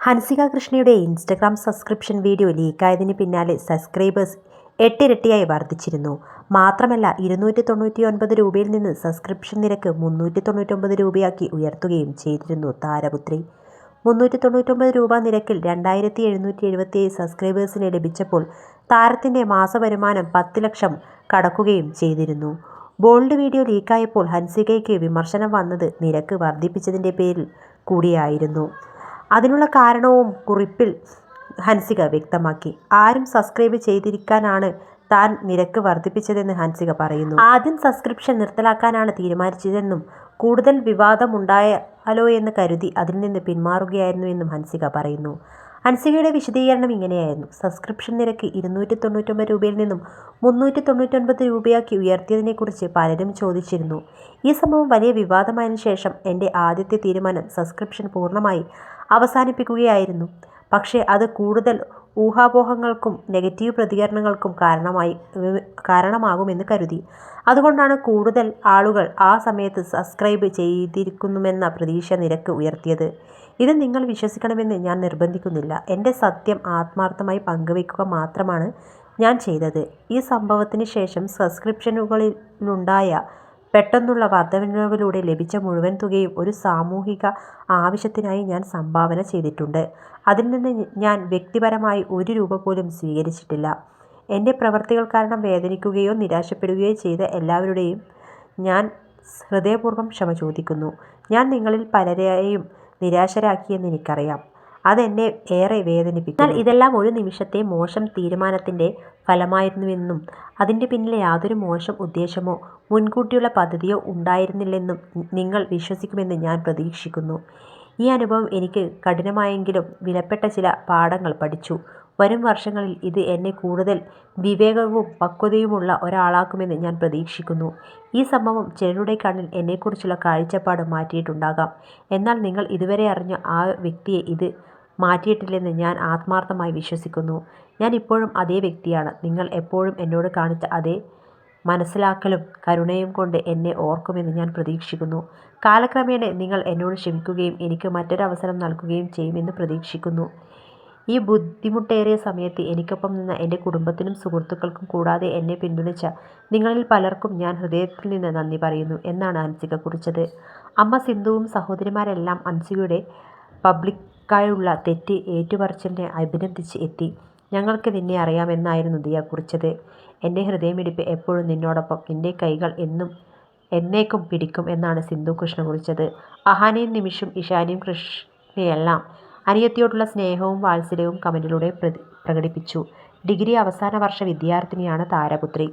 ഹൻസിക കൃഷ്ണയുടെ Instagram subscription video ലീക്കായതിന് പിന്നാലെ subscribers 8 ഇരട്ടിയായി വർദ്ധിച്ചിരുന്നു. മാത്രമല്ല 299 രൂപയിൽ നിന്ന് സബ്സ്ക്രിപ്ഷൻ നിരക്ക് 399 രൂപയാക്കി ഉയർത്തുകയും ചെയ്തിരുന്നു താരപുത്രി. 399 രൂപ നിരക്കിൽ 2777 സബ്സ്ക്രൈബേഴ്സിനെ ലഭിച്ചപ്പോൾ താരത്തിൻ്റെ മാസവരുമാനം 10 ലക്ഷം കടക്കുകയും ചെയ്തിരുന്നു. ബോൾഡ് വീഡിയോ ലീക്കായപ്പോൾ ഹൻസികയ്ക്ക് വിമർശനം വന്നത് നിരക്ക് വർദ്ധിപ്പിച്ചതിൻ്റെ പേരിൽ കൂടിയായിരുന്നു. അതിനുള്ള കാരണവും കുറിപ്പിൽ ഹൻസിക വ്യക്തമാക്കി. ആരും സബ്സ്ക്രൈബ് ചെയ്തിരിക്കാനാണ് താൻ നിരക്ക് വർദ്ധിപ്പിച്ചതെന്ന് ഹൻസിക പറയുന്നു. ആദ്യം സബ്സ്ക്രിപ്ഷൻ നിർത്തലാക്കാനാണ് തീരുമാനിച്ചതെന്നും കൂടുതൽ വിവാദമുണ്ടായാലോ എന്ന് കരുതി അതിൽ നിന്ന് പിന്മാറുകയായിരുന്നുവെന്നും ഹൻസിക പറയുന്നു. ഹൻസികയുടെ വിശദീകരണം ഇങ്ങനെയായിരുന്നു. സബ്സ്ക്രിപ്ഷൻ നിരക്ക് 299 രൂപയിൽ നിന്നും 399 രൂപയാക്കി ഉയർത്തിയതിനെക്കുറിച്ച് പലരും ചോദിച്ചിരുന്നു. ഈ സംഭവം വലിയ വിവാദമായതിനു ശേഷം എൻ്റെ ആദ്യത്തെ തീരുമാനം സബ്സ്ക്രിപ്ഷൻ പൂർണ്ണമായി അവസാനിപ്പിക്കുകയായിരുന്നു. പക്ഷേ അത് കൂടുതൽ ഊഹാപോഹങ്ങൾക്കും നെഗറ്റീവ് പ്രതികരണങ്ങൾക്കും കാരണമാകുമെന്ന് കരുതി. അതുകൊണ്ടാണ് കൂടുതൽ ആളുകൾ ആ സമയത്ത് സബ്സ്ക്രൈബ് ചെയ്തിരിക്കുമെന്ന പ്രതീക്ഷ നിരക്ക് ഉയർത്തിയത്. ഇത് നിങ്ങൾ വിശ്വസിക്കണമെന്ന് ഞാൻ നിർബന്ധിക്കുന്നില്ല. എൻ്റെ സത്യം ആത്മാർത്ഥമായി പങ്കുവയ്ക്കുക മാത്രമാണ് ഞാൻ ചെയ്തത്. ഈ സംഭവത്തിന് ശേഷം സബ്സ്ക്രിപ്ഷനുകളിലുണ്ടായ പെട്ടെന്നുള്ള വർധനവിലൂടെ ലഭിച്ച മുഴുവൻ തുകയും ഒരു സാമൂഹിക ആവശ്യത്തിനായി ഞാൻ സംഭാവന ചെയ്തിട്ടുണ്ട്. അതിൽ നിന്ന് ഞാൻ വ്യക്തിപരമായി 1 രൂപ പോലും സ്വീകരിച്ചിട്ടില്ല. എൻ്റെ പ്രവൃത്തികൾ കാരണം വേദനിക്കുകയോ നിരാശപ്പെടുകയോ ചെയ്ത എല്ലാവരുടെയും ഞാൻ ഹൃദയപൂർവ്വം ക്ഷമ ചോദിക്കുന്നു. ഞാൻ നിങ്ങളിൽ പലരെയും നിരാശരാക്കിയെന്ന് എനിക്കറിയാം. അതെന്നെ ഏറെ വേദനിപ്പിക്കുന്നു. എന്നാൽ ഇതെല്ലാം ഒരു നിമിഷത്തെ മോശം തീരുമാനത്തിൻ്റെ ഫലമായിരുന്നുവെന്നും അതിൻ്റെ പിന്നിൽ യാതൊരു മോശം ഉദ്ദേശമോ മുൻകൂട്ടിയുള്ള പദ്ധതിയോ ഉണ്ടായിരുന്നില്ലെന്നും നിങ്ങൾ വിശ്വസിക്കുമെന്ന് ഞാൻ പ്രതീക്ഷിക്കുന്നു. ഈ അനുഭവം എനിക്ക് കഠിനമായെങ്കിലും വിലപ്പെട്ട ചില പാഠങ്ങൾ പഠിച്ചു. വരും വർഷങ്ങളിൽ ഇത് എന്നെ കൂടുതൽ വിവേകവും പക്വതയുമുള്ള ഒരാളാക്കുമെന്ന് ഞാൻ പ്രതീക്ഷിക്കുന്നു. ഈ സംഭവം ചിലരുടെ കണ്ണിൽ എന്നെക്കുറിച്ചുള്ള കാഴ്ചപ്പാട് മാറ്റിയിട്ടുണ്ടാകാം. എന്നാൽ നിങ്ങൾ ഇതുവരെ അറിഞ്ഞ ആ വ്യക്തിയെ ഇത് മാറ്റിയിട്ടില്ലെന്ന് ഞാൻ ആത്മാർത്ഥമായി വിശ്വസിക്കുന്നു. ഞാൻ ഇപ്പോഴും അതേ വ്യക്തിയാണ്. നിങ്ങൾ എപ്പോഴും എന്നോട് കാണിച്ച അതേ മനസ്സിലാക്കലും കരുണയും കൊണ്ട് എന്നെ ഓർക്കുമെന്ന് ഞാൻ പ്രതീക്ഷിക്കുന്നു. കാലക്രമേണ നിങ്ങൾ എന്നോട് ക്ഷമിക്കുകയും എനിക്ക് മറ്റൊരവസരം നൽകുകയും ചെയ്യുമെന്ന് പ്രതീക്ഷിക്കുന്നു. ഈ ബുദ്ധിമുട്ടേറിയ സമയത്ത് എനിക്കൊപ്പം നിന്ന എൻ്റെ കുടുംബത്തിനും സുഹൃത്തുക്കൾക്കും കൂടാതെ എന്നെ പിന്തുണച്ച നിങ്ങളിൽ പലർക്കും ഞാൻ ഹൃദയത്തിൽ നിന്ന് നന്ദി പറയുന്നു എന്നാണ് ഹൻസിക കുറിച്ചത്. അമ്മ സിന്ധുവും സഹോദരിമാരെല്ലാം ഹൻസികയുടെ പബ്ലിക്കായുള്ള തെറ്റ് ഏറ്റുപറച്ചിലിനെ അഭിനന്ദിച്ച് എത്തി. ഞങ്ങൾക്ക് നിന്നെ അറിയാമെന്നായിരുന്നു ദിയ കുറിച്ചത്. എൻ്റെ ഹൃദയമിടിപ്പ് എപ്പോഴും നിന്നോടൊപ്പം, നിൻ്റെ കൈകൾ എന്നും എന്നേക്കും പിടിക്കും എന്നാണ് സിന്ധു കൃഷ്ണ കുറിച്ചത്. അഹാനയും നിമിഷും ഇഷാനിയും കൃഷ്ണയെല്ലാം അനിയത്തിയോടുള്ള സ്നേഹവും വാത്സല്യവും കമൻറ്റിലൂടെ പ്രകടിപ്പിച്ചു. ഡിഗ്രി അവസാന വർഷ വിദ്യാർത്ഥിനിയാണ് താരപുത്രി.